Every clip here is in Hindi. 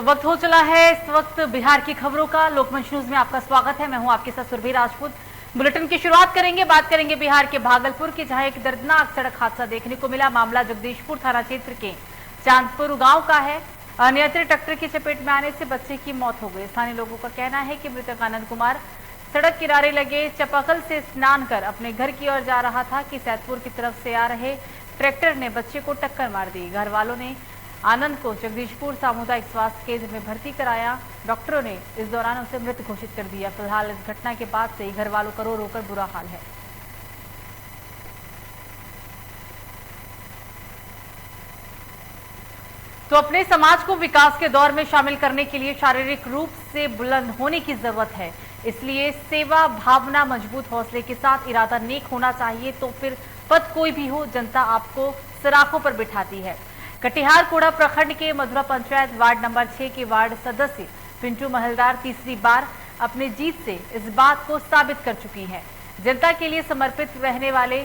तो वक्त हो चला है इस वक्त बिहार की खबरों का। लोकमंच न्यूज में आपका स्वागत है। मैं हूं आपके साथ सुरभि राजपूत। बुलेटिन की शुरुआत करेंगे, बात करेंगे बिहार के भागलपुर की, जहां एक दर्दनाक सड़क हादसा देखने को मिला। मामला जगदीशपुर थाना क्षेत्र के चांदपुर गांव का है। अनियंत्रित ट्रैक्टर की चपेट में आने से बच्चे की मौत हो गई। स्थानीय लोगों का कहना है कि मृतक आनंद कुमार सड़क किनारे लगे चपाकल से स्नान कर अपने घर की ओर जा रहा था कि सैदपुर की तरफ से आ रहे ट्रैक्टर ने बच्चे को टक्कर मार दी। घर वालों ने आनंद को जगदीशपुर सामुदायिक स्वास्थ्य केंद्र में भर्ती कराया। डॉक्टरों ने इस दौरान उसे मृत घोषित कर दिया। फिलहाल इस घटना के बाद से घर वालों का रो रो कर बुरा हाल है। तो अपने समाज को विकास के दौर में शामिल करने के लिए शारीरिक रूप से बुलंद होने की जरूरत है। इसलिए सेवा भावना मजबूत हौसले के साथ इरादा नेक होना चाहिए। तो फिर पद कोई भी हो, जनता आपको सराखों पर बिठाती है। कटिहार कोड़ा प्रखंड के मधुरा पंचायत वार्ड नंबर 6 के वार्ड सदस्य पिंटू महलदार तीसरी बार अपने जीत से इस बात को साबित कर चुकी है। जनता के लिए समर्पित रहने वाले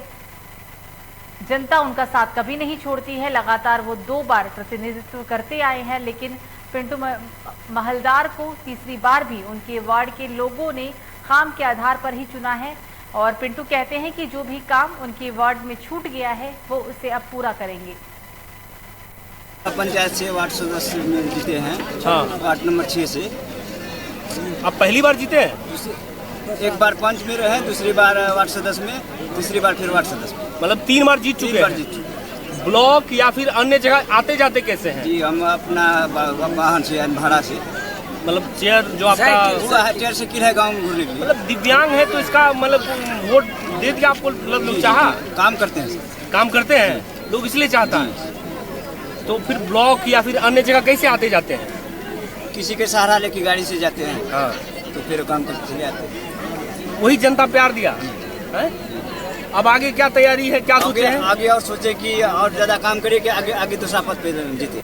जनता उनका साथ कभी नहीं छोड़ती है। लगातार वो 2 बार प्रतिनिधित्व करते आए हैं, लेकिन पिंटू महलदार को तीसरी बार भी उनके वार्ड के लोगों ने काम के आधार पर ही चुना है। और पिंटू कहते हैं कि जो भी काम उनके वार्ड में छूट गया है वो उसे अब पूरा करेंगे। पंचायत से वार्ड सदस्य में जीते हैं। हाँ। वार्ड नंबर 6 से। आप पहली बार जीते हैं? एक बार पंच में रहे, दूसरी बार वार्ड सदस्य में, तीसरी बार फिर वार्ड सदस्य में। मतलब 3 बार जीत चुके हैं। जीत चुके। ब्लॉक या फिर अन्य जगह आते जाते कैसे हैं? जी, हम अपना वाहन से, भाड़ा से। मतलब चेयर जो आपका चेयर से किराया गाँव में घूरने के लिए। मतलब दिव्यांग है तो इसका मतलब वोट दे दिया आपको, मतलब लोग चाहा? काम करते हैं। काम करते हैं लोग, इसलिए चाहता है। तो फिर ब्लॉक या फिर अन्य जगह कैसे आते जाते हैं? किसी के सहारा लेके गाड़ी से जाते हैं। हाँ। तो फिर काम करते चले आते हैं। वही जनता प्यार दिया है। अब आगे क्या तैयारी है, क्या सोचे हैं? आगे और सोचे कि और ज्यादा काम करे कि आगे दूसरा पद पे जीते।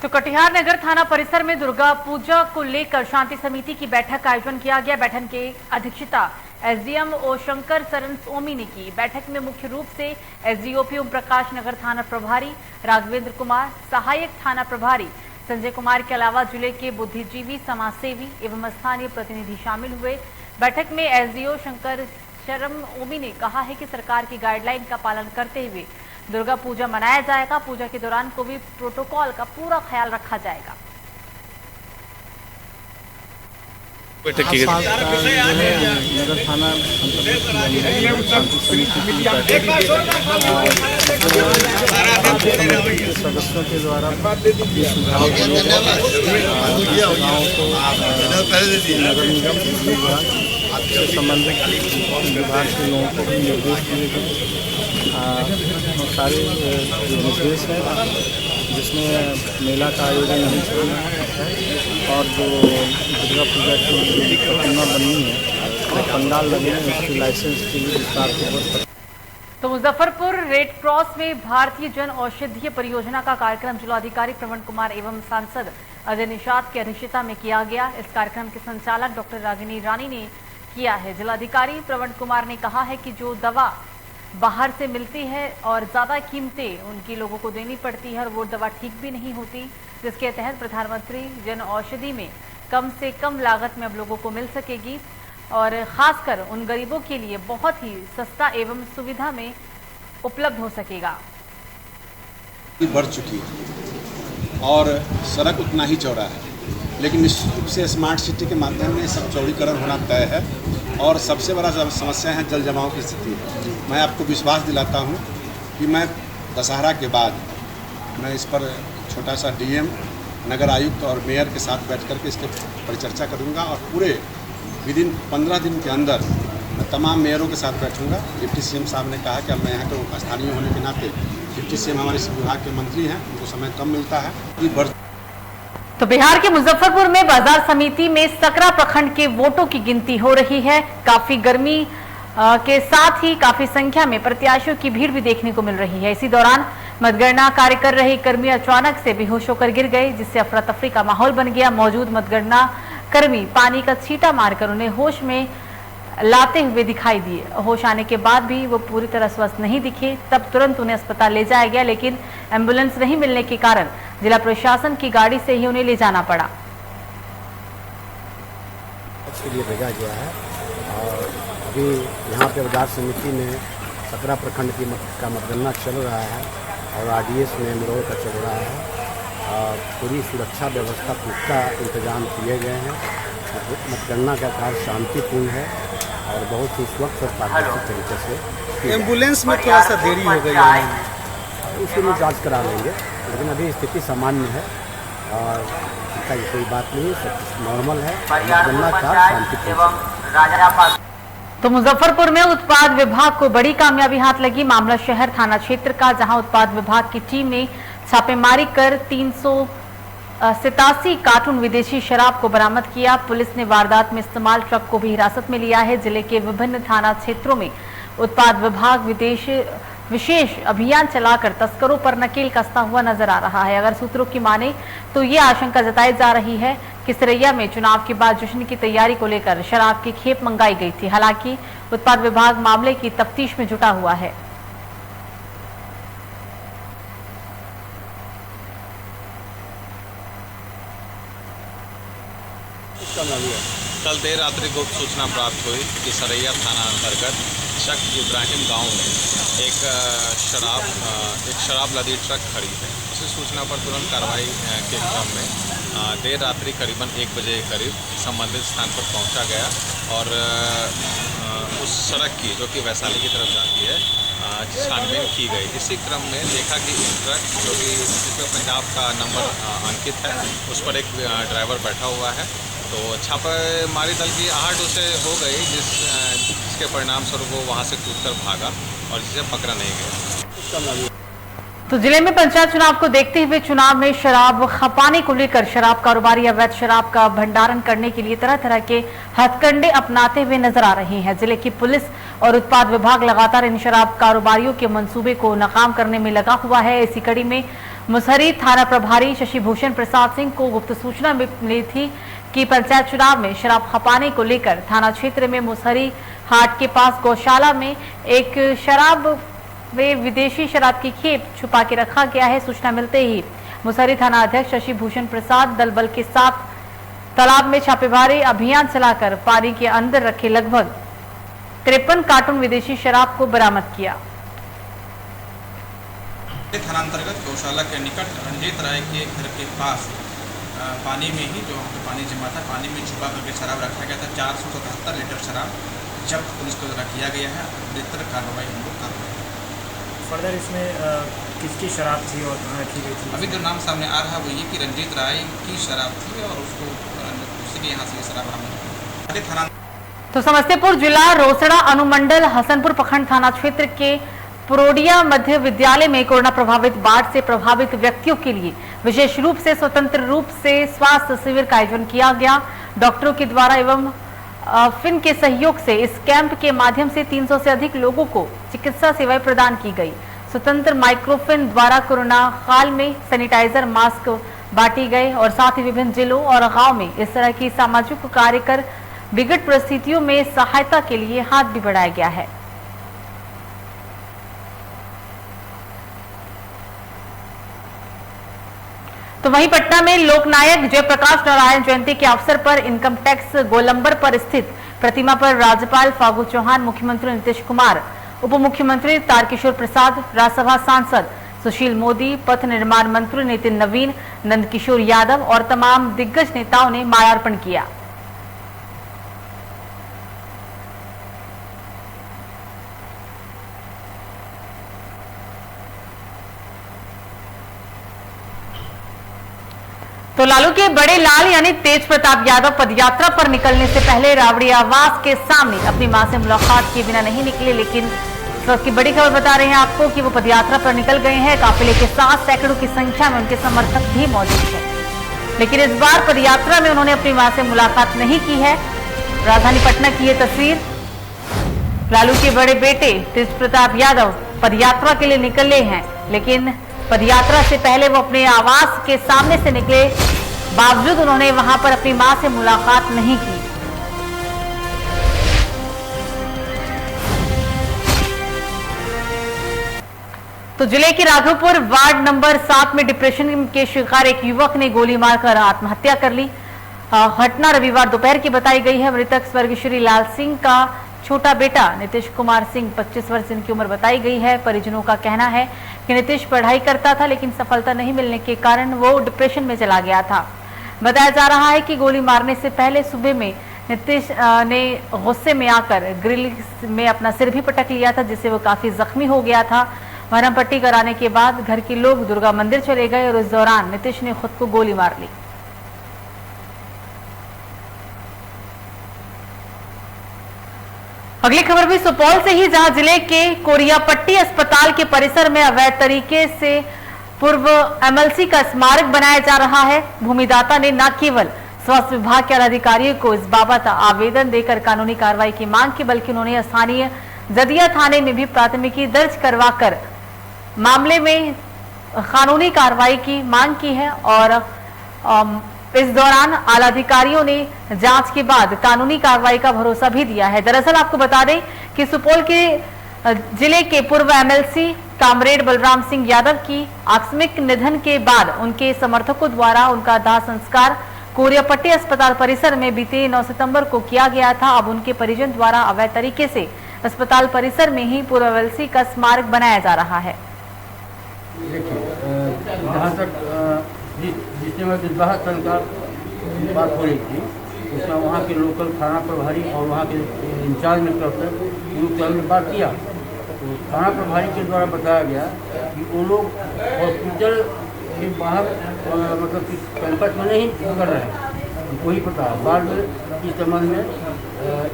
तो कटिहार नगर थाना परिसर में दुर्गा पूजा को लेकर शांति समिति की बैठक का आयोजन किया गया। बैठक की अध्यक्षता एसडीएम ओ शंकर सरन ओमी ने की। बैठक में मुख्य रूप से एसडीओपी ओम प्रकाश, नगर थाना प्रभारी राघवेंद्र कुमार, सहायक थाना प्रभारी संजय कुमार के अलावा जिले के बुद्धिजीवी, समाजसेवी एवं स्थानीय प्रतिनिधि शामिल हुए। बैठक में एसडीओ शंकर शरम ओमी ने कहा है कि सरकार की गाइडलाइन का पालन करते हुए दुर्गा पूजा मनाया जाएगा। पूजा के दौरान कोविड प्रोटोकॉल का पूरा ख्याल रखा जाएगा। नगर थाना शांति समिति की सदस्यों के द्वारा ये सुझाव नगर निगम से संबंधित विभाग के लोगों को भी निर्देश दिए गए। सारे निर्देश है जिसमें मेला का आयोजन नहीं करना है और जो दुर्गा पूजा की प्रतिमा बननी है, पंडाल लगने है, उसकी लाइसेंस के लिए विस्तार। तो मुजफ्फरपुर रेड क्रॉस में भारतीय जन औषधीय परियोजना का कार्यक्रम जिलाधिकारी प्रवण कुमार एवं सांसद अजय निषाद की अध्यक्षता में किया गया। इस कार्यक्रम के संचालक डॉक्टर रागिनी रानी ने किया है। जिलाधिकारी प्रवण कुमार ने कहा है कि जो दवा बाहर से मिलती है और ज्यादा कीमतें उनकी लोगों को देनी पड़ती है और वो दवा ठीक भी नहीं होती, जिसके तहत प्रधानमंत्री जन औषधि में कम से कम लागत में अब लोगों को मिल सकेगी और खासकर उन गरीबों के लिए बहुत ही सस्ता एवं सुविधा में उपलब्ध हो सकेगा। बढ़ चुकी है और सड़क उतना ही चौड़ा है, लेकिन निश्चित रूप से स्मार्ट सिटी के माध्यम में सब चौड़ीकरण होना तय है और सबसे बड़ा समस्या है जल जमाव की स्थिति। मैं आपको विश्वास दिलाता हूं कि मैं दशहरा के बाद मैं इस पर छोटा सा डीएम, नगर आयुक्त और मेयर के साथ बैठ करके इसके परिचर्चा करूंगा और पूरे विदिन 15 दिन के अंदर मैं तमाम मेयरों के साथ बैठूंगा। डिप्टी सीएम साहब ने कहा कि अब मैं यहाँ तो स्थानीय होने के नाते, डिप्टी सीएम हमारे इस विभाग के मंत्री हैं, उनको समय कम मिलता है। तो बिहार के मुजफ्फरपुर में बाजार समिति में सकरा प्रखंड के वोटों की गिनती हो रही है। काफी गर्मी के साथ ही काफी संख्या में प्रत्याशियों की भीड़ भी देखने को मिल रही है। इसी दौरान मतगणना कार्य कर रहे कर्मी अचानक से बेहोश होकर गिर गए, जिससे अफरा तफरी का माहौल बन गया। मौजूद मतगणना कर्मी पानी का छींटा मारकर उन्हें होश में लाते हुए दिखाई दिए। होश आने के बाद भी वो पूरी तरह स्वस्थ नहीं दिखे। तब तुरंत उन्हें अस्पताल ले जाया गया, लेकिन एम्बुलेंस नहीं मिलने के कारण जिला प्रशासन की गाड़ी से ही उन्हें ले जाना पड़ा। इसके लिए भेजा गया है और अभी यहाँ पे बाजार समिति में 17 प्रखंड का मतगणना चल रहा है और RDS में मिलोर का चल रहा है और पूरी सुरक्षा व्यवस्था पुख्ता इंतजाम किए गए हैं। मतगणना का कार्य शांतिपूर्ण है और बहुत ही स्वच्छ और पारदर्शी तरीके से। एम्बुलेंस में थोड़ा सा देरी हो गई है, उसके लिए जाँच करा लेंगे, लेकिन अभी स्थिति सामान्य है और इसका कोई बात नहीं, सब कुछ नॉर्मल है। मतगणना कार्य शांतिपूर्ण। तो मुजफ्फरपुर में उत्पाद विभाग को बड़ी कामयाबी हाथ लगी। मामला शहर थाना क्षेत्र का, जहां उत्पाद विभाग की टीम ने छापेमारी कर 387 कार्टून विदेशी शराब को बरामद किया। पुलिस ने वारदात में इस्तेमाल ट्रक को भी हिरासत में लिया है। जिले के विभिन्न थाना क्षेत्रों में उत्पाद विभाग विशेष अभियान चलाकर तस्करों पर नकेल कसता हुआ नजर आ रहा है। अगर सूत्रों की माने तो ये आशंका जताई जा रही है कि सरैया में चुनाव के बाद जश्न की तैयारी को लेकर शराब की खेप मंगाई गई थी। हालांकि उत्पाद विभाग मामले की तफ्तीश में जुटा हुआ है। कल देर रात्रि गुप्त सूचना प्राप्त हुई कि सरैया थाना अंतर्गत शक इब्राहिम गांव में एक शराब लदी ट्रक खड़ी है। उसी सूचना पर तुरंत कार्रवाई के क्रम में देर रात्रि करीबन 1 बजे के करीब संबंधित स्थान पर पहुंचा गया और उस सड़क की, जो कि वैशाली की तरफ जाती है, छानबीन की गई। इसी क्रम में देखा कि ट्रक, जो कि जिसमें पंजाब का नंबर अंकित है, उस पर एक ड्राइवर बैठा हुआ है। तो छापेमारी दल की आहट उसे हो गई, जिसके परिणाम स्वरूप वो वहाँ से कूदकर भागा और जिसे पकड़ा नहीं गया। तो जिले में पंचायत चुनाव को देखते हुए चुनाव में शराब खपाने को लेकर शराब कारोबारी अवैध शराब का भंडारण करने के लिए तरह तरह के हथकंडे अपनाते हुए नजर आ रहे हैं। जिले की पुलिस और उत्पाद विभाग लगातार इन शराब कारोबारियों के मंसूबे को नाकाम करने में लगा हुआ है। इसी कड़ी में मुसहरी थाना प्रभारी शशि भूषण प्रसाद सिंह को गुप्त सूचना मिली थी कि पंचायत चुनाव में शराब खपाने को लेकर थाना क्षेत्र में मुसहरी हाट के पास गौशाला में एक शराब वे विदेशी शराब की खेप छुपा के रखा गया है। सूचना मिलते ही मुसहरी थाना अध्यक्ष शशि भूषण प्रसाद दल बल के साथ तालाब में छापेमारी अभियान चलाकर पानी के अंदर रखे लगभग 53 कार्टून विदेशी शराब को बरामद किया। थाना अंतर्गत गौशाला के निकट रंजीत राय के घर के पास पानी में ही, जो वहाँ पे पानी जमा था, पानी में छुपा करके शराब रखा गया था। 477 लीटर शराब जब्त पुलिस को द्वारा किया गया है। बेहतर कार्रवाई हम लोग कर रहे हैं। फर्दर इसमें किसकी शराब थी और कहाँ रखी गई थी? अभी जो नाम सामने आ रहा है वो ये कि रंजीत राय की शराब थी और उसको उसी के यहाँ से शराब बरामद थाना। तो समस्तीपुर जिला रोसड़ा अनुमंडल हसनपुर प्रखंड थाना क्षेत्र के पुरोडिया मध्य विद्यालय में कोरोना प्रभावित बाढ़ से प्रभावित व्यक्तियों के लिए विशेष रूप से स्वतंत्र रूप से स्वास्थ्य शिविर का आयोजन किया गया। डॉक्टरों के द्वारा एवं फिन के सहयोग से इस कैंप के माध्यम से 300 से अधिक लोगों को चिकित्सा सेवाएं प्रदान की गई। स्वतंत्र माइक्रोफिन द्वारा कोरोना काल में सैनिटाइजर, मास्क बांटी गए और साथ ही विभिन्न जिलों और गांव में इस तरह की सामाजिक कार्य कर विकट परिस्थितियों में सहायता के लिए हाथ भी बढ़ाया गया है। तो वहीं पटना में लोकनायक जयप्रकाश नारायण जयंती के अवसर पर इनकम टैक्स गोलंबर पर स्थित प्रतिमा पर राज्यपाल फागू चौहान, मुख्यमंत्री नीतीश कुमार, उप मुख्यमंत्री तारकिशोर प्रसाद, राज्यसभा सांसद सुशील मोदी, पथ निर्माण मंत्री नितिन नवीन, नंदकिशोर यादव और तमाम दिग्गज नेताओं ने माल्यार्पण किया। तो लालू के बड़े लाल यानी तेज प्रताप यादव पदयात्रा पर निकलने से पहले राबड़ी आवास के सामने अपनी मां से मुलाकात किए बिना नहीं निकले, लेकिन इस वक्त की बड़ी खबर बता रहे हैं आपको कि वो पदयात्रा पर निकल गए हैं। काफिले के साथ सैकड़ों की संख्या में उनके समर्थक भी मौजूद हैं, लेकिन इस बार पदयात्रा में उन्होंने अपनी मां से मुलाकात नहीं की है। राजधानी पटना की ये तस्वीर, लालू के बड़े बेटे तेज प्रताप यादव पदयात्रा के लिए निकले हैं, लेकिन पदयात्रा से पहले वो अपने आवास के सामने से निकले, बावजूद उन्होंने वहां पर अपनी मां से मुलाकात नहीं की। तो जिले के राघोपुर वार्ड नंबर 7 में डिप्रेशन के शिकार एक युवक ने गोली मारकर आत्महत्या कर ली। घटना रविवार दोपहर की बताई गई है। मृतक स्वर्गीय श्री लाल सिंह का छोटा बेटा नीतीश कुमार सिंह 25 वर्ष इनकी उम्र बताई गई है। परिजनों का कहना है कि नीतीश पढ़ाई करता था, लेकिन सफलता नहीं मिलने के कारण वो डिप्रेशन में चला गया था। बताया जा रहा है कि गोली मारने से पहले सुबह में नीतीश ने गुस्से में आकर ग्रिल में अपना सिर भी पटक लिया था, जिससे वो काफी जख्मी हो गया था। मरहम पट्टी कराने के बाद घर के लोग दुर्गा मंदिर चले गए और इस दौरान नीतीश ने खुद को गोली मार ली। अगली खबर भी सुपौल से ही, जहां जिले के कोरियापट्टी अस्पताल के परिसर में अवैध तरीके से पूर्व एमएलसी का स्मारक बनाया जा रहा है। भूमिदाता ने न केवल स्वास्थ्य विभाग के अधिकारियों को इस बाबत आवेदन देकर कानूनी कार्रवाई की मांग की, बल्कि उन्होंने स्थानीय जदिया थाने में भी प्राथमिकी दर्ज करवाकर मामले में कानूनी कार्रवाई की मांग की है। और इस दौरान आला अधिकारियों ने जांच के बाद कानूनी कार्रवाई का भरोसा भी दिया है। दरअसल आपको बता दें कि सुपौल के जिले के पूर्व एमएलसी कामरेड बलराम सिंह यादव की आकस्मिक निधन के बाद उनके समर्थकों द्वारा उनका दाह संस्कार कोरियापट्टी अस्पताल परिसर में बीते 9 सितंबर को किया गया था। अब उनके परिजन द्वारा अवैध तरीके से अस्पताल परिसर में ही पूर्व एमएलसी का स्मारक बनाया जा रहा है। जहाँ तक जिस समय विवाह संस्कार बात हो रही थी, उसमें वहाँ के लोकल थाना प्रभारी और वहाँ के इंचार्ज इंस्पेक्टर उनसे हमने बात किया। तो थाना प्रभारी के द्वारा बताया गया कि वो लोग हॉस्पिटल के बाहर मतलब कि कैंपस में नहीं कर रहे हैं, उनको ही पता है। बाद में इस संबंध में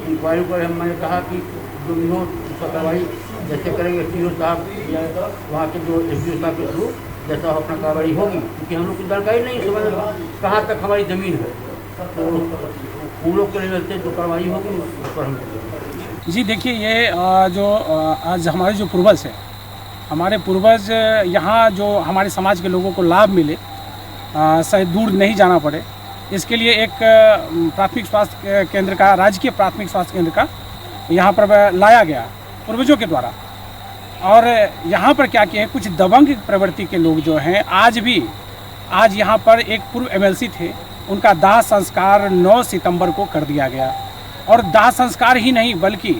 इंक्वायरी पर मैंने कहा कि जो विनोद कार्रवाई जैसे करेंगे सीओ साहब या वहाँ के जो एसडीओ साहब के थ्रू जैसा अपना कार्रवाई होगी, क्योंकि हम लोग की जानकारी नहीं समझ कहाँ तक हमारी ज़मीन है, तो उन लोग के लेवल से जो कार्रवाई होगी उस पर हम। जी देखिए, ये जो आज हमारे जो पूर्वज है, हमारे पूर्वज यहाँ जो हमारे समाज के लोगों को लाभ मिले, शायद दूर नहीं जाना पड़े, इसके लिए एक प्राथमिक स्वास्थ्य केंद्र का, राजकीय प्राथमिक स्वास्थ्य केंद्र का यहाँ पर लाया गया पूर्वजों के द्वारा। और यहाँ पर क्या किए, कुछ दबंग प्रवृत्ति के लोग जो हैं आज यहाँ पर एक पूर्व एमएलसी थे, उनका दाह संस्कार 9 सितंबर को कर दिया गया। और दाह संस्कार ही नहीं बल्कि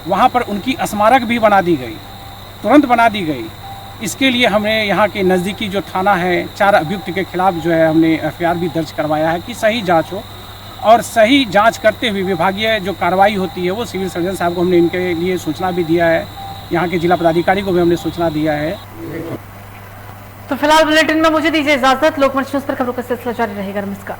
वहाँ पर उनकी स्मारक भी बना दी गई, तुरंत बना दी गई। इसके लिए हमने यहाँ के नज़दीकी जो थाना है, 4 अभियुक्त के खिलाफ जो है हमने एफआईआर भी दर्ज करवाया है कि सही जाँच हो, और सही जांच करते हुए विभागीय जो कार्रवाई होती है वो सिविल सर्जन साहब को हमने इनके लिए सूचना भी दिया है, यहाँ के जिला पदाधिकारी को भी हमने सूचना दिया है। तो फिलहाल बुलेटिन में मुझे दीजिए इजाजत। लोकमंच न्यूज़ पर खबरों का सिलसिला जारी रहेगा। नमस्कार।